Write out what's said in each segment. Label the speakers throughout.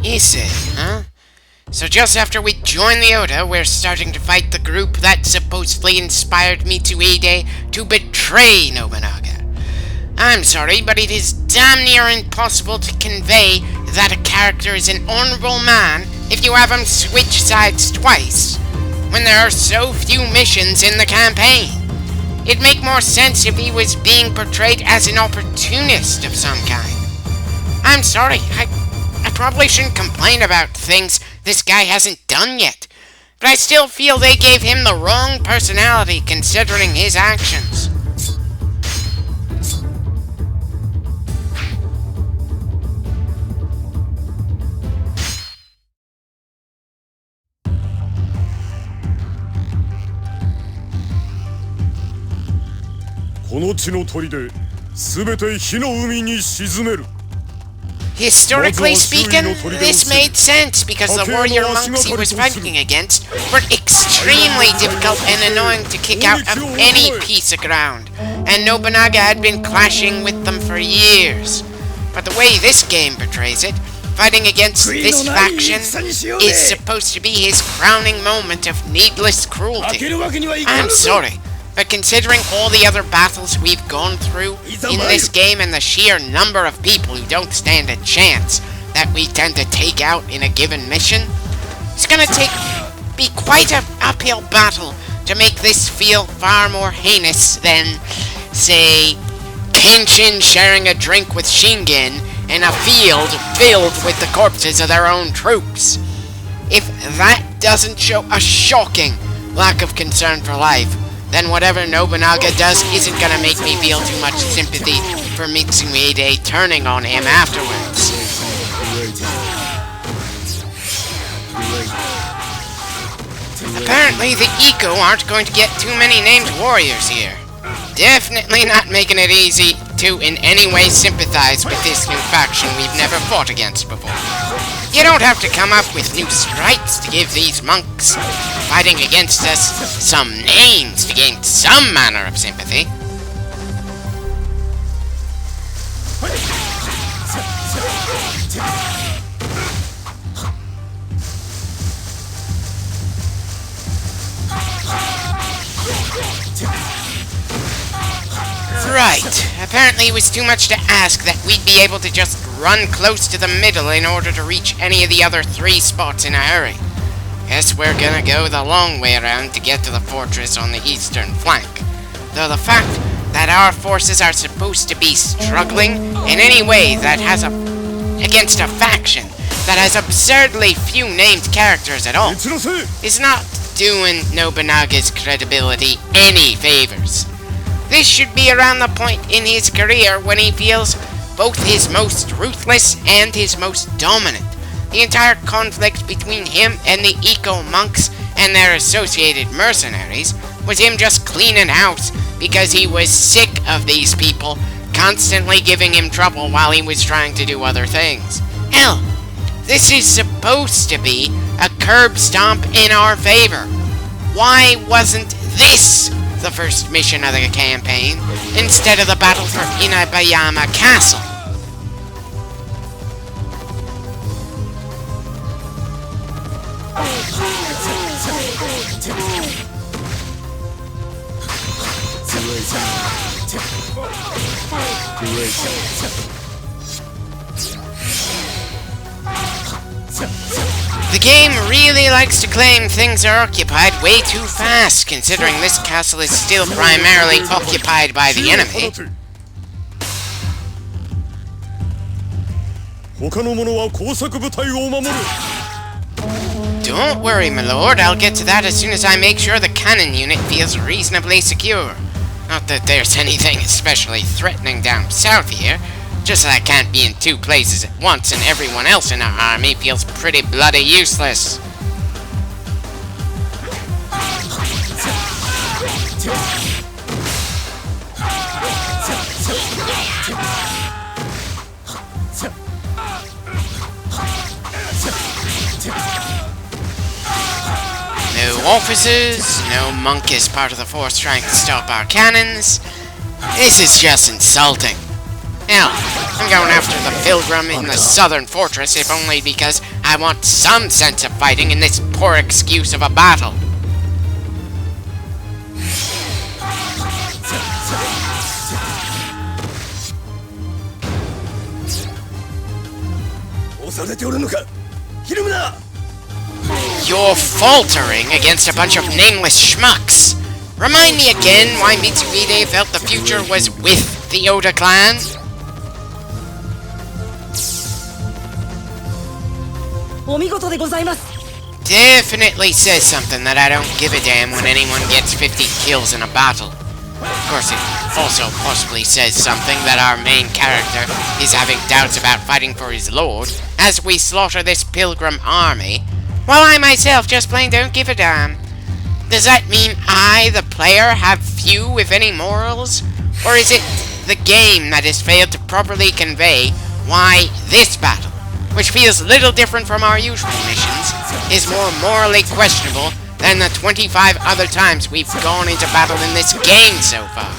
Speaker 1: Issei, huh? So just after we join the Oda, we're starting to fight the group that supposedly inspired Mitsuhide to betray Nobunaga. I'm sorry, but it is damn near impossible to convey that a character is an honorable man if you have him switch sides twice, when there are so few missions in the campaign. It'd make more sense if he was being portrayed as an opportunist of some kind. I'm sorry, I probably shouldn't complain about things this guy hasn't done yet, but I still feel they gave him the wrong personality considering his actions. Historically speaking, this made sense because the warrior monks he was fighting against were extremely difficult and annoying to kick out of any piece of ground, and Nobunaga had been clashing with them for years. But the way this game portrays it, fighting against this faction is supposed to be his crowning moment of needless cruelty. I'm sorry, but considering all the other battles we've gone through in this game and the sheer number of people who don't stand a chance that we tend to take out in a given mission, it's gonna be quite an uphill battle to make this feel far more heinous than, say, Kenshin sharing a drink with Shingen in a field filled with the corpses of their own troops. If that doesn't show a shocking lack of concern for life, then whatever Nobunaga does isn't gonna make me feel too much sympathy for Mitsuhide turning on him afterwards. Apparently the Eco aren't going to get too many named warriors here. Definitely not making it easy to in any way sympathize with this new faction we've never fought against before. You don't have to come up with new sprites to give these monks fighting against us some names to gain some manner of sympathy. Right. Apparently it was too much to ask that we'd be able to just run close to the middle in order to reach any of the other 3 spots in a hurry. Guess we're gonna go the long way around to get to the fortress on the eastern flank. Though the fact that our forces are supposed to be struggling in any way that has against a faction that has absurdly few named characters at all is not doing Nobunaga's credibility any favors. This should be around the point in his career when he feels both his most ruthless and his most dominant. The entire conflict between him and the Eco monks and their associated mercenaries was him just cleaning house because he was sick of these people constantly giving him trouble while he was trying to do other things. Hell, this is supposed to be a curb stomp in our favor. Why wasn't this the first mission of the campaign instead of the battle for Inabayama Castle? The game really likes to claim things are occupied way too fast, considering this castle is still primarily occupied by the enemy. Don't worry, my lord, I'll get to that as soon as I make sure the cannon unit feels reasonably secure. Not that there's anything especially threatening down south here, just that I can't be in 2 places at once and everyone else in our army feels pretty bloody useless. No officers, no monk is part of the force trying to stop our cannons. This is just insulting. Hell, I'm going after the pilgrim in the southern fortress, if only because I want some sense of fighting in this poor excuse of a battle. You're faltering against a bunch of nameless schmucks. Remind me again why Mitsuhide felt the future was with the Oda clan? Definitely says something that I don't give a damn when anyone gets 50 kills in a battle. Of course, it also possibly says something that our main character is having doubts about fighting for his lord as we slaughter this pilgrim army, while I myself just plain don't give a damn. Does that mean I, the player, have few, if any, morals? Or is it the game that has failed to properly convey why this battle, which feels little different from our usual missions, is more morally questionable than the 25 other times we've gone into battle in this game so far?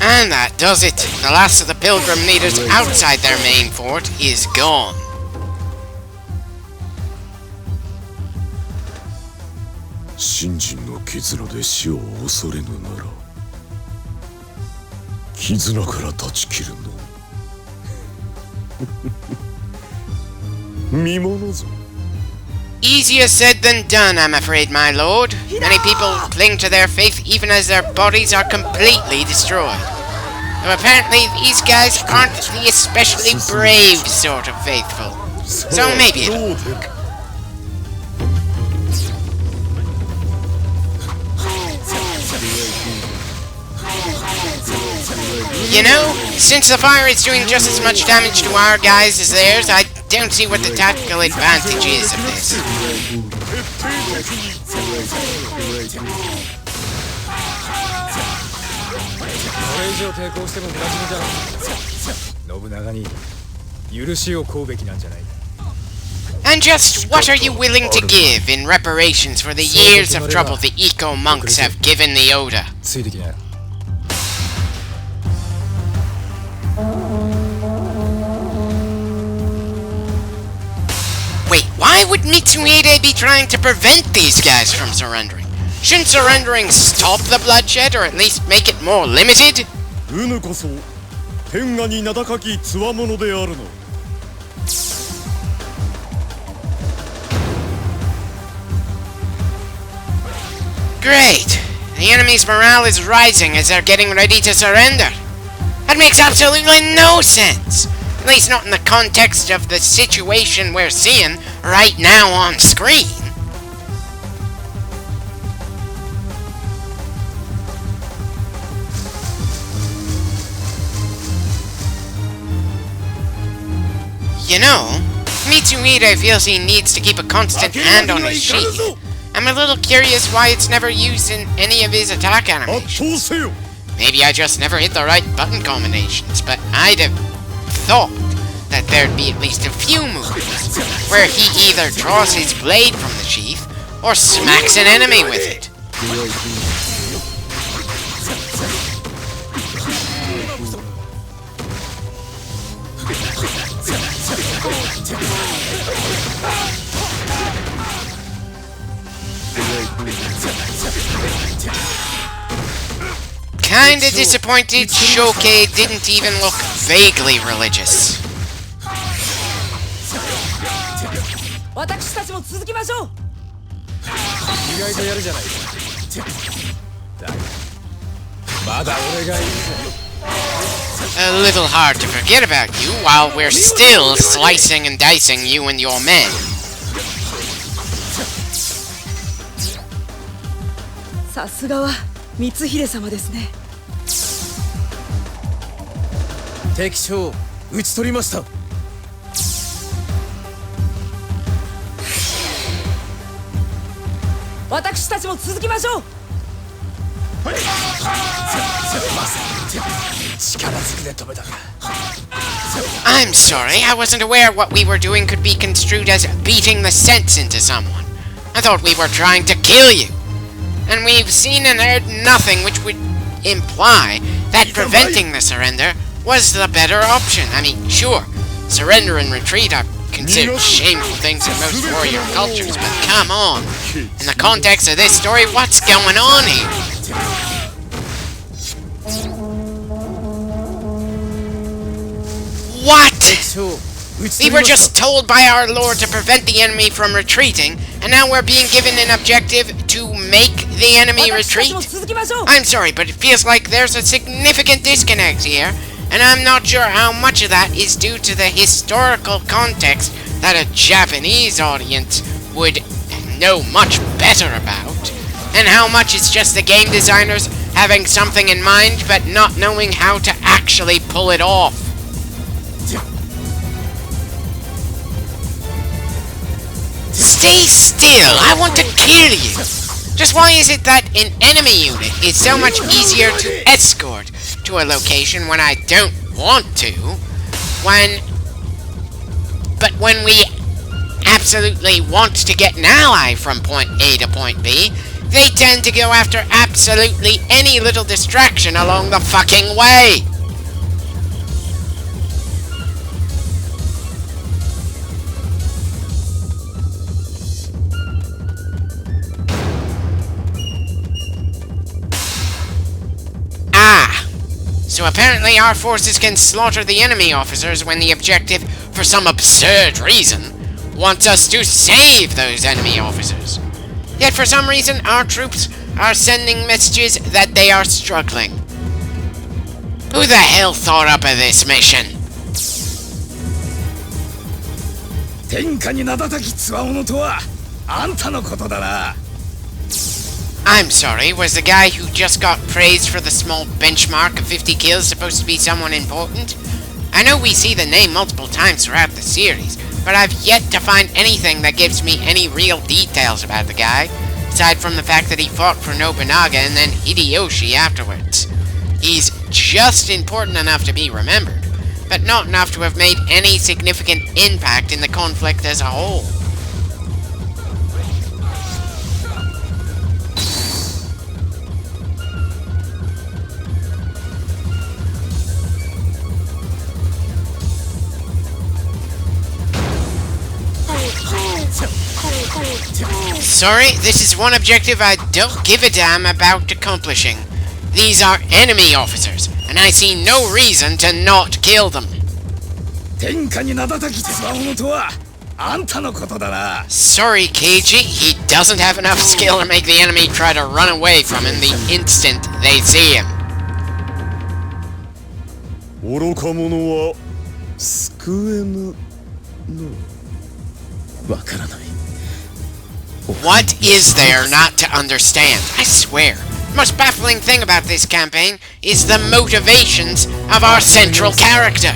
Speaker 1: And that does it. The last of the pilgrim leaders outside their main fort is gone. Easier said than done, I'm afraid, my lord. Many people cling to their faith even as their bodies are completely destroyed. Though apparently these guys aren't the especially brave sort of faithful. So maybe it'll work. You know, since the fire is doing just as much damage to our guys as theirs, I don't see what the tactical advantage is of this. And just what are you willing to give in reparations for the years of trouble the Eco monks have given the Oda? Wait, why would Mitsuhide be trying to prevent these guys from surrendering? Shouldn't surrendering stop the bloodshed, or at least make it more limited? Great! The enemy's morale is rising as they're getting ready to surrender. That makes absolutely no sense! At least not in the context of the situation we're seeing right now on screen. You know, Mitsuhide feels he needs to keep a constant hand on his sheath. I'm a little curious why it's never used in any of his attack animations. Maybe I just never hit the right button combinations, but I'd have thought that there'd be at least a few moves where he either draws his blade from the sheath or smacks an enemy with it. Kinda disappointed Shoke didn't even look vaguely religious. A little hard to forget about you while we're still slicing and dicing you and your men. I'm sorry, I wasn't aware what we were doing could be construed as beating the sense into someone. I thought we were trying to kill you. And we've seen and heard nothing which would imply that preventing the surrender was the better option. I mean, sure, surrender and retreat are considered shameful things in most warrior cultures, but come on. In the context of this story, what's going on here? What? We were just told by our lord to prevent the enemy from retreating, and now we're being given an objective to make the enemy retreat? I'm sorry, but it feels like there's a significant disconnect here, and I'm not sure how much of that is due to the historical context that a Japanese audience would know much better about, and how much is just the game designers having something in mind but not knowing how to actually pull it off. Stay still! I want to kill you! Just why is it that an enemy unit is so much easier to escort to a location when I don't want to, but when we absolutely want to get an ally from point A to point B, they tend to go after absolutely any little distraction along the fucking way! So apparently our forces can slaughter the enemy officers when the objective, for some absurd reason, wants us to save those enemy officers. Yet for some reason our troops are sending messages that they are struggling. Who the hell thought up of this mission? I'm sorry, was the guy who just got praised for the small benchmark of 50 kills supposed to be someone important? I know we see the name multiple times throughout the series, but I've yet to find anything that gives me any real details about the guy, aside from the fact that he fought for Nobunaga and then Hideyoshi afterwards. He's just important enough to be remembered, but not enough to have made any significant impact in the conflict as a whole. Sorry, this is one objective I don't give a damn about accomplishing. These are enemy officers, and I see no reason to not kill them. Sorry, Keiji, he doesn't have enough skill to make the enemy try to run away from him the instant they see him. What is there not to understand? I swear, the most baffling thing about this campaign is the motivations of our central character.